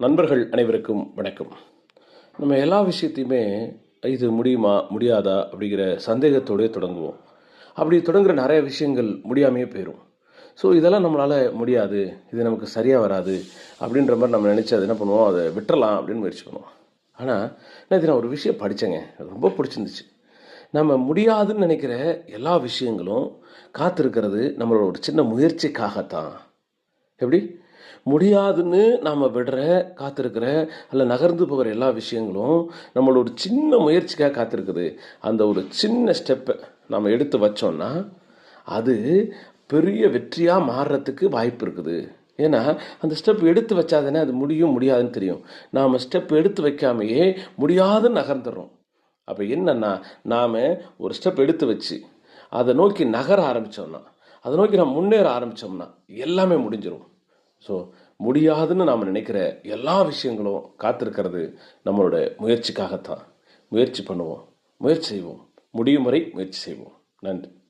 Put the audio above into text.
நண்பர்கள் அனைவருக்கும் வணக்கம். நம்ம எல்லா விஷயத்தையுமே இது முடியுமா முடியாதா அப்படிங்கிற சந்தேகத்தோடே தொடங்குவோம். அப்படி தொடங்குற நிறைய விஷயங்கள் முடியாமையே போயிடும். ஸோ இதெல்லாம் நம்மளால் முடியாது, இது நமக்கு சரியாக வராது அப்படின்ற மாதிரி நம்ம நினச்சி அதை என்ன பண்ணுவோம், அதை விட்டுறலாம் அப்படின்னு முயற்சி பண்ணுவோம். ஆனால் நான் ஒரு விஷயம் படித்தேங்க, அது ரொம்ப பிடிச்சிருந்துச்சு. நம்ம முடியாதுன்னு நினைக்கிற எல்லா விஷயங்களும் காத்திருக்கிறது நம்மளோட ஒரு சின்ன முயற்சிக்காகத்தான். எப்படி முடியாதுன்னு நாம் விடுற காத்திருக்கிற அல்ல நகர்ந்து போகிற எல்லா விஷயங்களும் நம்மளோட ஒரு சின்ன முயற்சிக்காக காத்திருக்குது. அந்த ஒரு சின்ன ஸ்டெப்பை நாம் எடுத்து வச்சோம்னா அது பெரிய வெற்றியாக மாறுறதுக்கு வாய்ப்பு இருக்குது. ஏன்னா அந்த ஸ்டெப் எடுத்து வச்சா தானே அது முடியும் முடியாதுன்னு தெரியும். நாம் ஸ்டெப் எடுத்து வைக்காமையே முடியாதுன்னு நகர்ந்துடுறோம். அப்போ என்னன்னா, நாம் ஒரு ஸ்டெப் எடுத்து வச்சு அதை நோக்கி நகர ஆரம்பித்தோம்னா, அதை நோக்கி நாம் முன்னேற ஆரம்பித்தோம்னா எல்லாமே முடிஞ்சிடும். ஸோ முடியாதுன்னு நாம் நினைக்கிற எல்லா விஷயங்களும் காத்திருக்கிறது நம்மளோட முயற்சிக்காகத்தான். முயற்சி பண்ணுவோம், முயற்சி செய்வோம், முடியும் வரை முயற்சி செய்வோம். நன்றி.